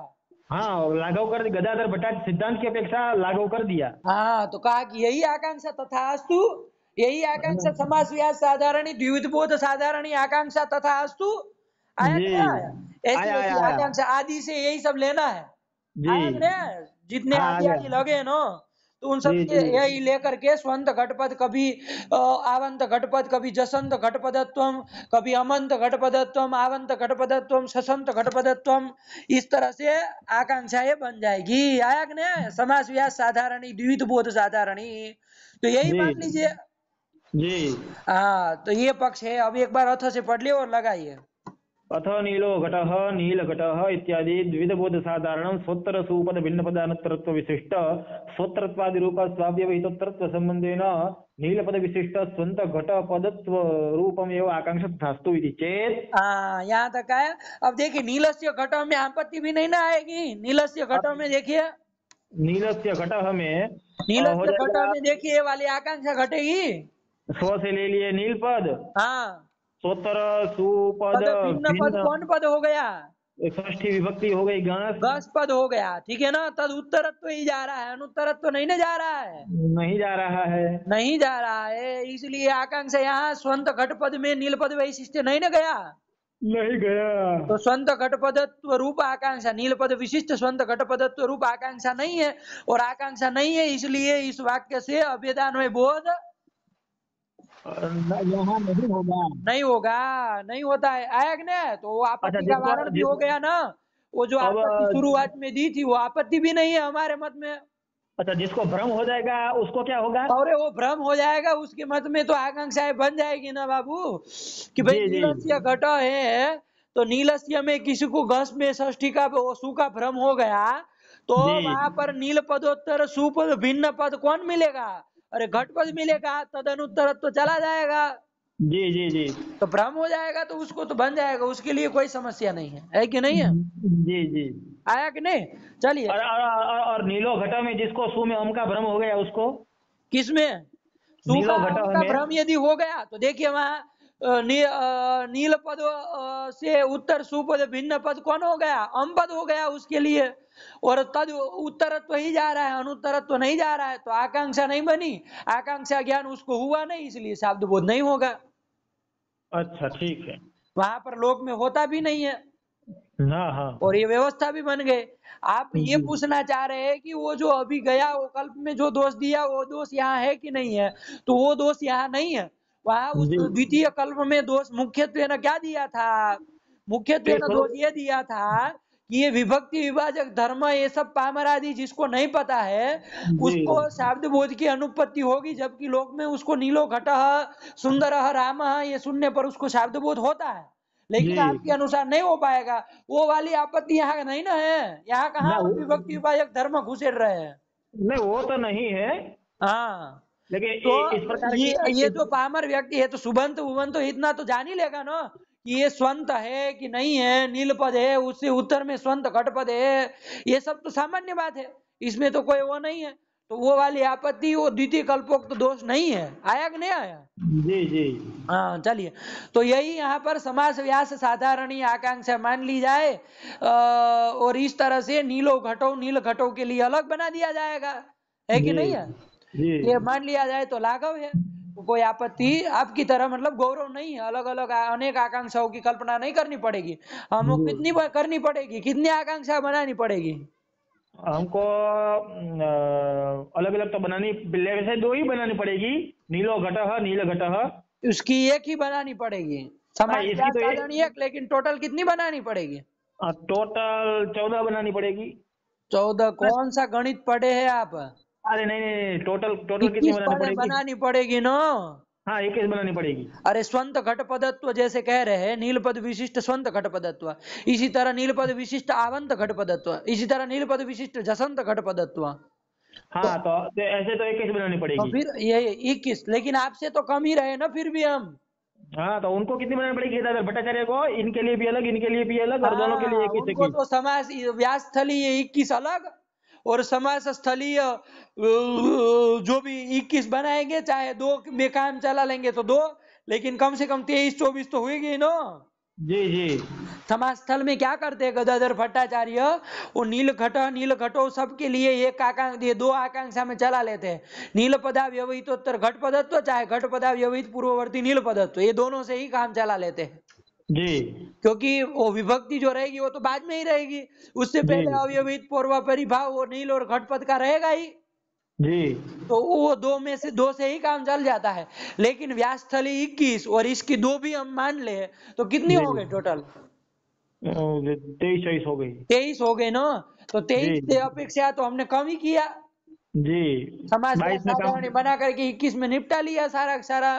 हाँ, लाघव कर गदाधर भट्टाचार्य सिद्धांत की अपेक्षा लाघव कर दिया। हाँ, तो कहा कि यही आकांक्षा तथास्तु, यही आकांक्षा समास व्यास साधारणी द्विविध बोध साधारणी आकांक्षा तथास्तु। आया जी। कि नहीं आया? ऐसी आया आया ऐसी आया। आकांक्षा आदि से यही सब लेना है। जी। आया कि नहीं आया? जितने हाँ, आ आदि गया। आदि लगे ना, तो उन जी सबके जी यही लेकर के स्वंत घटपद, कभी आवंत घटपद, कभी जसंत घटपदत्वम, कभी अमंत घटपदत्वम, आवंत घटपदत्वम, ससंत घटपदत्वम, इस तरह से आकांक्षाएं बन जाएगी। आया कि नहीं? समास व्यास साधारणी द्विविध बोध साधारणी, तो यही जी मान लीजिए। जी। हाँ, तो ये पक्ष है। अब एक बार अथ से पढ़ लियो और लगाइए। अथ नीलो घटः नील घटः इत्यादि द्विविध बोध साधारणं स्वोत्तर सुपद भिन्न पदानुत्तरत्व विशिष्ट स्वोत्तरत्वादि रूप स्वाव्यवहितोत्तरत्व संबंधेन नील पद विशिष्ट स्वंत घट पदत्व रूपमेव आकांक्षा तथास्तु इति चेत। हाँ, यहाँ तक आया। अब देखिए नीलस्य घटो में आपत्ति भी नहीं ना आएगी। नीलस्य घटो में देखिए, नीलस्य घटः में हो नीलस्य घटो जाएगा। में देखिए ये वाली आकांक्षा घटेगी। स्व से ले लिए नील पद, हाँ, स्वोत्तर सुपद पद भिन्न पद भिन्न, कौन पद हो गया? षष्ठी विभक्ति हो गई गणस। गस पद हो गया, ठीक है ना? तद उत्तरत्व ही जा रहा है, अनुत्तरत्व नहीं ना जा रहा है। नहीं जा रहा है। नहीं जा रहा है, इसलिए आकांक्षा यहाँ स्वंत घट पद में नील पद वैशिष्ट नहीं ना गया। नहीं गया। तो स्वंत घटपदत्व रूप आकांक्षा, नील पद विशिष्ट स्वंत घटपदत्व रूप आकांक्षा नहीं है। और आकांक्षा नहीं है, इसलिए इस वाक्य से अभेदान्वय बोध यहाँ नहीं होगा। नहीं होगा, नहीं होता है। आया कि नहीं? तो वो अच्छा, आपत्ति का वारण भी हो गया ना। वो जो अब आपत्ति शुरुआत में दी थी, वो आपत्ति भी नहीं है हमारे मत में। अच्छा, जिसको भ्रम हो जाएगा उसको क्या होगा? और वो भ्रम हो जाएगा, उसके मत में तो आकांक्षाएं बन जाएगी ना बाबू, कि भाई जी जी नीलस्य घट है, तो नीलस्य में किसी को घस में षष्ठी का सु का भ्रम हो गया, तो जी वहां पर नील पदोत्तर सुपद भिन्न पद कौन मिलेगा? अरे घट पद मिलेगा, तदनुत्तर तो चला जाएगा। जी जी जी तो भ्रम हो जाएगा तो उसको तो बन जाएगा, उसके लिए कोई समस्या नहीं है कि नहीं है? जी जी। आया कि नहीं? चलिए। और नीलो घटा में जिसको सु में अम का भ्रम हो गया उसको। किसमें? सु का नीलो घटा अम का में। भ्रम यदि हो गया तो देखिए वहां नील पद से उत्तर सुपद भिन्न पद कौन हो गया? अम पद हो गया उसके लिए। और तद उत्तरत्व ही जा रहा है, अनुत्तरत्व नहीं जा रहा है, तो आकांक्षा नहीं बनी। आकांक्षा ज्ञान उसको हुआ नहीं, इसलिए शब्द बोध नहीं होगा। अच्छा, ठीक है। वहां पर लोक में होता भी नहीं है, हाँ हाँ। और ये व्यवस्था भी बन गए। आप ये जी पूछना चाह रहे हैं कि वो जो अभी गया वो कल्प में जो दोष दिया, वो दोष यहाँ है कि नहीं है? तो वो दोष यहाँ नहीं है। वहां उस जी द्वितीय कल्प में दोष मुख्यत्वे न क्या दिया था? मुख्यत्वे फिर का स्वरूप। दोष ये दिया था कि ये विभक्ति विभाजक धर्म ये सब पामर आदि जिसको नहीं पता है जी उसको शाब्द बोध की अनुपत्ति होगी, जबकि लोक में उसको नीलो घटः सुंदरः रामः ये सुनने पर उसको शाब्द बोध होता है, लेकिन जी। आपके अनुसार नहीं हो पाएगा। वो वाली आपत्ति यहाँ नहीं ना है, यहाँ कहाँ ना हम विभक्ति विभाजक धर्म घुसेड़ रहे हैं। नहीं, वो तो नहीं है, हाँ, लेकिन तो इस प्रकार की ये जो पामर व्यक्ति है तो सुबंत उबंत तो इतना तो जान ही लेगा ना कि ये स्वंत है कि नहीं है, नीलपद है, उससे उत्तर में स्वंत घटपद है, ये सब तो सामान्य बात है, इसमें तो कोई वो नहीं है। तो वो वाली आपत्ति वो द्वितीय कल्पोक्त तो दोष नहीं है, आया कि नहीं आया? जी जी। हाँ चलिए, तो यही यहाँ पर समास व्यास साधारणी आकांक्षा मान ली जाए और इस तरह से नीलो घटो नील घटो के लिए अलग बना दिया जाएगा, है कि जी नहीं है? जी। ये मान लिया जाए तो लाघव है, तो कोई आपत्ति आपकी तरह मतलब गौरव नहीं है, अलग अलग अनेक आकांक्षाओं की कल्पना नहीं करनी पड़ेगी। हमको जी। कितनी करनी पड़ेगी, कितनी आकांक्षा बनानी पड़ेगी? हमको अलग अलग तो बनानी, वैसे दो ही बनानी पड़ेगी, नीलो घटः नील घटः। उसकी एक ही बनानी पड़ेगी, हाँ, समास इसकी व्यास तो साधारणी एक, लेकिन टोटल कितनी बनानी पड़ेगी? टोटल 14 बनानी पड़ेगी। 14? कौन सा गणित पढ़े हैं आप? अरे नहीं नहीं नहीं, टोटल टोटल कितनी 21 बनानी पड़ेगी? बनानी पड़ेगी ना। हाँ, 21 बनानी पड़ेगी। अरे स्वंत घटपदत्व जैसे कह रहे हैं, नीलपद विशिष्ट स्वंत घटपदत्व, इसी तरह नीलपद विशिष्ट आवंत घटपदत्व, इसी तरह नीलपद विशिष्ट जसंत घटपदत्व। तो, हाँ, तो ऐसे तो 21 बनानी तो पड़ेगी। फिर ये 21, लेकिन आपसे तो कम ही रहे ना फिर भी हम। हाँ, तो उनको कितनी बनानी पड़ेगी गीताधर भट्टाचार्य को? इनके लिए भी अलग, इनके लिए भी अलग, और दोनों के लिए हाँ, 21 उनको 21। तो समास व्यास स्थलीय 21 अलग और समास स्थलीय जो भी 21 बनाएंगे, चाहे दो में काम चला लेंगे तो दो, लेकिन कम से कम 23 24 तो हुएगी ना। जी जी। समाज स्थल में क्या करते हैं गदाधर भट्टाचार्य, वो नील घटो सबके लिए एक आकांक्षा, ये दो आकांक्षा में चला लेते हैं, नील पदा व्यवहितोत्तर घट पदत्व, चाहे घट पदा व्यवहित पूर्ववर्ती नील पदत्व, ये दोनों से ही काम चला लेते हैं, जी क्योंकि वो विभक्ति जो रहेगी वो तो बाद में ही रहेगी, उससे जी। पहले अव्यवहित पूर्व परिभाव वो नील और घट पद का रहेगा ही, जी तो वो दो में से दो से ही काम चल जाता है। लेकिन व्यासस्थली 21 और इसकी दो भी हम मान ले तो कितनी हो जी। गई टोटल? 23 24 हो गई। 23 हो गए ना, तो 23 जी से अपेक्षा तो हमने कम ही किया, जी। समाज का 22 में कम। साधारण बना करके 21 में निपटा लिया सारा सारा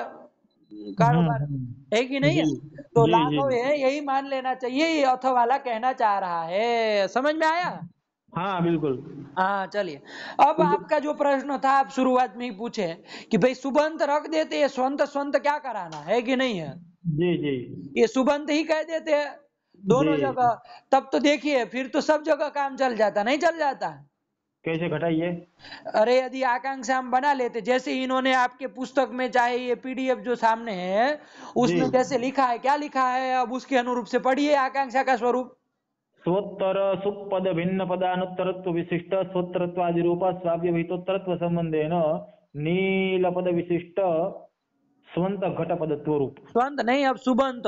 कारोबार, है कि नहीं जी है? तो जी। जी। लाघव है, यही मान लेना चाहिए, ये अथ वाला कहना चाह रहा है, समझ में आया? हाँ बिल्कुल। हाँ चलिए, अब आपका जो प्रश्न था आप शुरुआत में ही पूछे कि भाई सुबंत रख देते हैं, स्वंत स्वंत क्या कराना है कि नहीं है, जी जी। ये सुबंत ही कह देते हैं दोनों जी। जगह, तब तो देखिए फिर तो सब जगह काम चल जाता, नहीं चल जाता? कैसे घटाइए? अरे यदि आकांक्षा हम बना लेते, जैसे इन्होंने आपके पुस्तक में चाहे ये पीडीएफ जो सामने है जी। उसमें जैसे लिखा है, क्या लिखा है, अब उसके अनुरूप से पढ़िए आकांक्षा का स्वरूप। स्वोत्तर सुपद भिन्न पदानुत्तरत्व विशिष्ट स्वोत्तरत्वादि रूप स्वाव्यवहितोत्तरत्व संबंधेन नीलपद विशिष्ट स्वंत घटपदत्व रूप। स्वंत नहीं, अब सुबंत,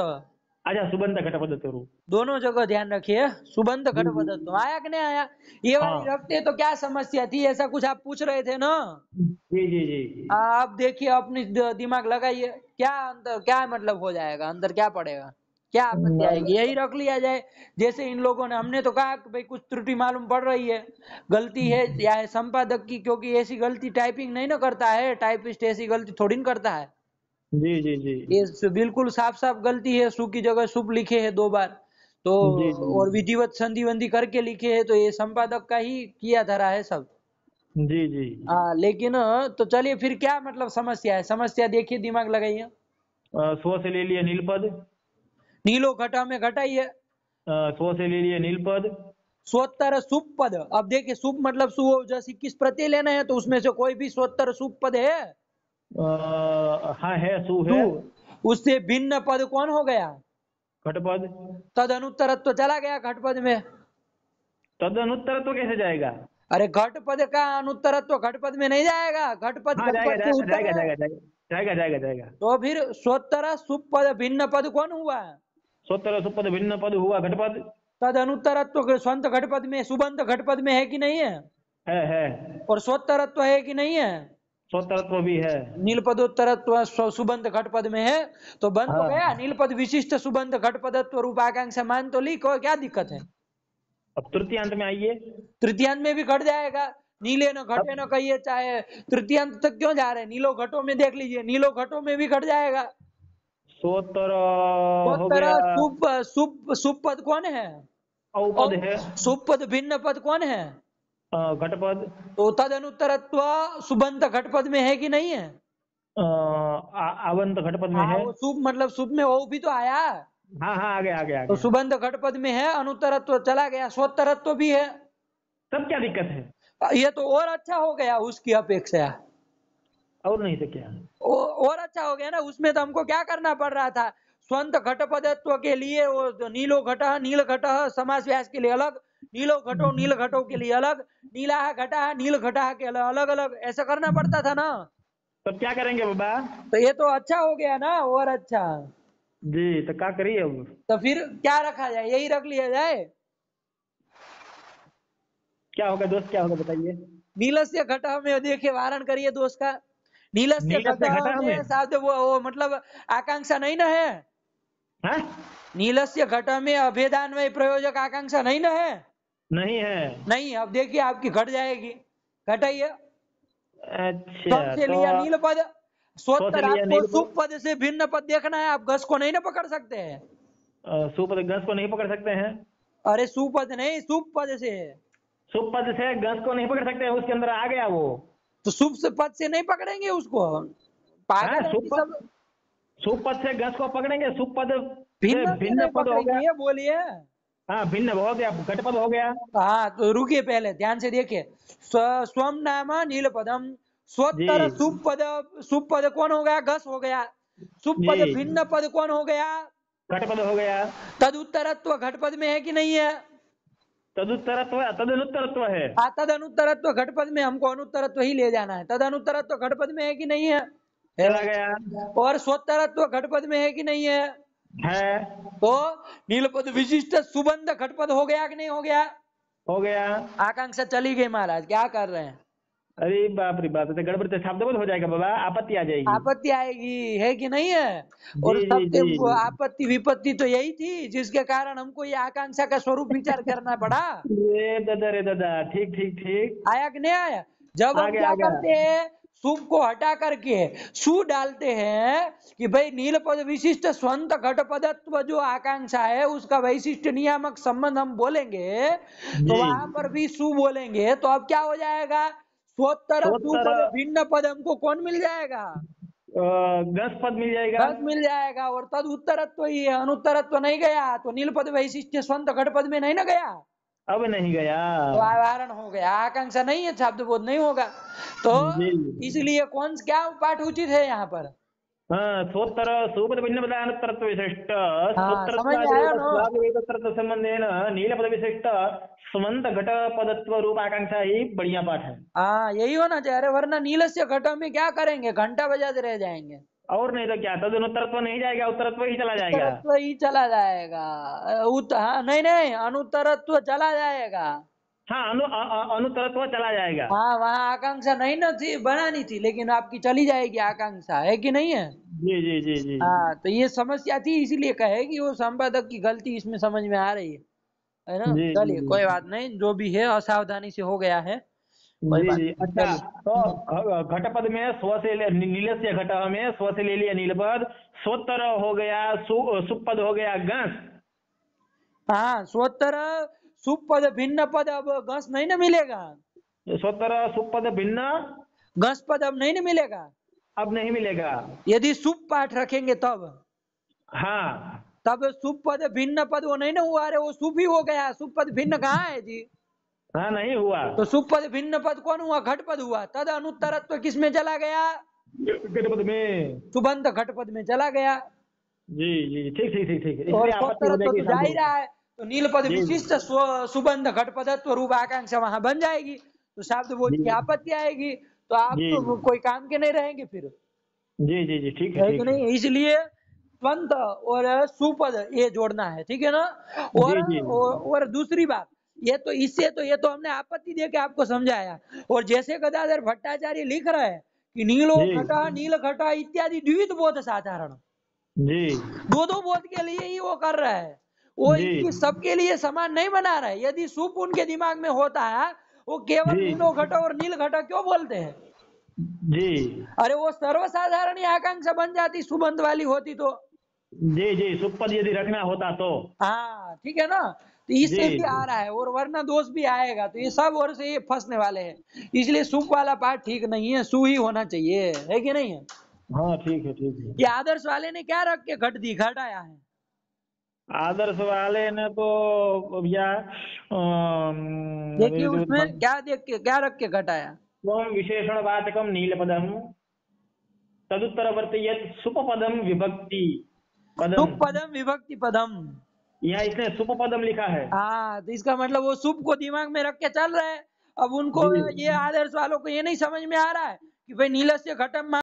अच्छा, सुबंत घटपदत्व रूप। दोनों जगह ध्यान रखिए, सुबंत जी जी। घटपदत्व आया कि नहीं आया? ये वाली हाँ। रखते तो क्या समस्या थी, ऐसा कुछ आप पूछ रहे थे ना। जी जी जी। आप देखिए अपनी दिमाग लगाइए, क्या अंतर, क्या मतलब हो जाएगा, अंदर क्या पड़ेगा, क्या आपत्ति आएगी, यही रख लिया जाए। जैसे इन लोगों ने, हमने तो कहा कि भाई कुछ त्रुटि मालूम पड़ रही है, गलती है या है संपादक की, क्योंकि ऐसी गलती टाइपिंग नहीं ना करता है, टाइपिस्ट ऐसी गलती थोड़ी ना करता है, जी जी। जी ये बिल्कुल साफ साफ गलती है, सु की जगह सुप लिखे है 2 बार, तो जी। जी और विधिवत संधि वंधि करके लिखे है, तो ये संपादक का ही किया धरा है सब। जी जी। लेकिन तो चलिए फिर क्या मतलब समस्या है, समस्या देखिए, दिमाग लगाइए। स्व से ले लिए नीलपद। नीलो घटा में घटाइए, स्व से ले लिए नीलपद। स्वोत्तर सुप पद, अब देखिए सुप मतलब सु, जैसे किस प्रत्यय लेना है तो उसमें से कोई भी स्वोत्तर सुप पद है, हाँ है, सु सु, है। उससे भिन्न पद कौन हो गया? घटपद। तद अनुत्तरत्व चला गया घटपद में। तद अनुत्तर तो कैसे जाएगा? अरे घटपद का अनुत्तरत्व घटपद में नहीं जाएगा, घटपद हाँ, जाएगा घटपद के उत्तर जाएगा है, जाएगा जाएगा जाएगा जाएगा जाएगा। तो फिर स्वोत्तर सुप पद भिन्न पद कौन हुआ? स्वोत्तर सुपद भिन्न पद हुआ घटपद। तद अनुत्तरत्व स्वंत घटपद में, सुबंत घटपद में है कि नहीं है? है। और स्वोत्तरत्व है कि नहीं है? स्वतरत्व भी है। नीलपदोत्तरत्व सुबंध घट पद में है तो बन तो हाँ, गया। नीलपद विशिष्ट सुबंध घट पदत्व रूप आकांक्षा मान तो लिखो, क्या दिक्कत है? अब तृतीयांत में आइए। तृतीयांत में भी घट जाएगा। नीले न घटे न अब कहिए, चाहे तृतीयांत तक क्यों जा रहे हैं? नीलो घटों में देख लीजिए, नीलो घटों में भी घट जाएगा। सोतर हो उत्तर गया, सुप सुप सुप पद कौन है? औपद और है, सुप पद भिन्न पद कौन है? घटपद, तो तद अनुत्तरत्व सुबंत घट पद में है कि नहीं है? आवंत घटपद में हाँ, है। वो सुप मतलब सुप में वो भी तो आया। हाँ हाँ, आ गया आ गया आ तो गया। सुबंध घट पद में है, अनुत्तरत्व चला गया, स्वोत्तरत्व भी है। तब क्या दिक्कत है? ये तो और अच्छा हो गया उसकी अपेक्षा। और नहीं तो क्या। और अच्छा हो गया ना। उसमें तो हमको क्या करना पड़ रहा था, स्वंत घट पदत्व के लिए वो जो नीलो घट, नील घट समास व्यास के लिए अलग, नीलो घटो नील घटों के लिए अलग, नीला घटा नील घटा के अलग अलग ऐसा करना पड़ता था ना। तब क्या करेंगे बाबा? तो ये तो अच्छा हो गया ना, और अच्छा। जी, तो क्या करिए अब? तो फिर क्या रखा जाए? यही रख लिया जाए। क्या होगा दोस्त, क्या होगा बताइए? नीलस्य घट में देखिए वारण करिए दोष का। नीलस्य नीलस घट से घटा हमें? में साथ वो मतलब आकांक्षा नहीं ना है। हाँ, नीलस्य घट में अभेदान्वय प्रयोजक आकांक्षा नहीं ना है। नहीं है। नहीं, अब देखिए आपकी घट जाएगी। घटाइए। स्वम अच्छा, से तो लिया नील पद, सौ से स्वोत्तर लिया आपको नील सुप पद से भिन्न पद देखना है। आप घस को नहीं ना पकड़ सकते हैं। सुपद गंस को नहीं पकड़ सकते हैं। अरे सुपद नहीं, सुप पद से। सुपद से गंस को नहीं पकड़ सकते हैं, उसके अंदर आ गया वो। तो सुप से पद से नहीं पकड़ेंगे उसको? हाँ, पागल है कि सब? सुपद से गंस को पकड़ेंगे, सुपद से भिन्न से भिन्न नहीं पद हो गया। पकड़ेंगे, ये बोलिए। हाँ, भिन्न हो गया, घटपद हो गया। हाँ, तो रुकिए, पहले ध्यान से देखिए। स्वम नाम नील पदम, जी स्वोत्तर सुपद। सुपद कौन हो गया? घस हो गया। सुपद जी, भिन्न पद कौन हो गया? घटपद हो गया। तद उत्तरत्व घटपद में है कि नहीं है? तदुत्तरत्व, तदनुत्तरत्व है। तद अनुत्तरत्व घटपद में, हमको अनुत्तरत्व ही ले जाना है। तद अनुत्तरत्व घटपद में है कि नहीं है? चला है। गया। और स्वोत्तरत्व घटपद में है कि नहीं है? है। तो नीलपद विशिष्ट सुबंध घटपद हो गया कि नहीं हो गया? हो गया। आकांक्षा चली गई महाराज, क्या कर रहे हैं? अरे बाप रे बाप, तो गड़बड़ तो शब्द हो जाएगा बाबा, आपत्ति आ जाएगी। आपत्ति आएगी, है कि नहीं है? जी और जी सबसे जी जी। आपत्ति विपत्ति तो यही थी जिसके कारण हमको ये आकांक्षा का स्वरूप विचार करना पड़ा। रे दादा, ठीक ठीक ठीक। आया कि नहीं आया? जब आ हम गया क्या आ गया। करते हैं, शुभ को हटा करके सु डालते हैं कि भाई नील पद विशिष्ट स्वंत घट पदत्व जो आकांक्षा है उसका वैशिष्ट नियामक संबंध हम बोलेंगे, तो जी। वहां पर भी सु बोलेंगे तो अब क्या हो जाएगा? स्वोत्तर सोत्तर सुपद भिन्न पद हमको कौन मिल जाएगा? गस पद मिल जाएगा। बस मिल जाएगा। और तद उत्तरत्व ही है, अनुत्तरत्व नहीं गया तो नील पद वैशिष्ट स्वंत घट पद में नहीं ना गया। अब नहीं गया। तो आवारण हो गया, आकांक्षा नहीं है, शब्द बोध नहीं होगा। तो जी। इसलिए कौन क्या पाठ उचित है यहाँ पर? हाँ, सोत्तर सुपद भिन्न पदानुत्तरत्व विशिष्ट हाँ, समझ में आया ना? सोत्तरत्व संबंधेन नील पद विशिष्ट समंत घट पदत्व रूप आकांक्षा ही बढ़िया पाठ है। हाँ, यही होना चाहिए। अरे वरना नील से घट में क्या करेंगे, घंटा बजाते रह जाएंगे। और नहीं तो क्या, तदनुत्तरत्व नहीं जाएगा, उत्तरत्व ही चला जाएगा। उत्तरत्व ही चला जाएगा। हाँ, नहीं नहीं, अनुत्तरत्व चला जाएगा। हाँ, अनुत्तरत्व चला जाएगा। हाँ, वहाँ आकांक्षा नहीं ना थी, बनानी थी, लेकिन आपकी चली जाएगी आकांक्षा, है कि नहीं है? जी जी जी जी। हाँ, तो ये समस्या थी, इसीलिए कहे कि वो संपादक की गलती इसमें समझ में आ रही है ना? जी जी चलिए, जी कोई बात नहीं, जो भी है असावधानी से हो गया है, कोई जी बात जी। नहीं, अच्छा, तो चलिए। घटपद में स्व से नीलस्य घट में स्व से ले लिया नीलपद, स्वोत्तर हो गया, सुपद हो गया गंस। हाँ, स्वोत्तर सुपद भिन्न पद, अब घस नहीं ना मिलेगा। स्वोत्तर सुपद भिन्न घस पद अब नहीं ना मिलेगा। अब नहीं मिलेगा। यदि सुप पाठ रखेंगे तब हाँ तब सुप पद भिन्न पद वो नहीं ना हुआ। अरे वो सुप ही हो गया, सुप पद भिन्न कहाँ है जी? हाँ, नहीं हुआ। तो सुप पद भिन्न पद कौन हुआ? घट पद हुआ। तद अनुत्तरत्व किस में चला गया? घटपद में। सुबंध घट पद में चला गया। जी जी, ठीक ठीक ठीक ठीक, और इसलिए आपत्ति हो स्वोत्तरत्व जाएगी तो जा ही शांति। रहा है, तो नील पद जी विशिष्ट सुबंध घट पदत्व रूप आकांक्षा वहां बन जाएगी, तो शब्द बोध जी की आपत्ति आएगी, तो आप जी तो कोई काम के नहीं रहेंगे फिर, जी जी जी, ठीक है है कि ठीक है। नहीं? इसलिए स्वंत और सुपद ये जोड़ना है, ठीक है ना? जी जी और दूसरी बात, ये तो इससे तो ये तो हमने आपत्ति दे के आपको समझाया। और जैसे गदाधर भट्टाचार्य लिख रहे हैं कि नीलो जी घटा नील घटा इत्यादि द्विविध बोध साधारण, जी दो दो बोध के लिए ही वो कर रहा है, वो जी इनकी सबके लिए समान नहीं बना रहा है। यदि सुप उनके दिमाग में होता है, वो केवल जी नीलो घटा और नील घटा क्यों बोलते हैं? जी अरे वो सर्वसाधारण ही आकांक्षा बन जाती, सुबंध वाली होती तो। जी जी सुपद यदि रखना होता तो। हाँ ठीक है ना, तो जी इससे भी आ रहा है और वरना दोष भी आएगा, तो ये सब ओर से ये फंसने वाले हैं। इसलिए सुप वाला पार्ट ठीक नहीं है, सु ही होना चाहिए, है कि नहीं है? हाँ ठीक है ठीक है। ये आदर्श वाले ने क्या रख के घट दी, घट आया है। आदर्श वाले ने तो भैया देखिए उसमें क्या देख के क्या रख के घटाया। त्वं विशेषणवाचकं नीलपदं तदुत्तरवर्ती यत् सुपपदं विभक्ति पदम। सुप पदम विभक्ति पदम। यहाँ इसने सुपपदम लिखा है। हाँ, तो इसका मतलब वो सुप को दिमाग में रख के चल रहे हैं। अब उनको जी ये आदर्श वालों को ये नहीं समझ में आ रहा है कि भाई नीलस्य घटम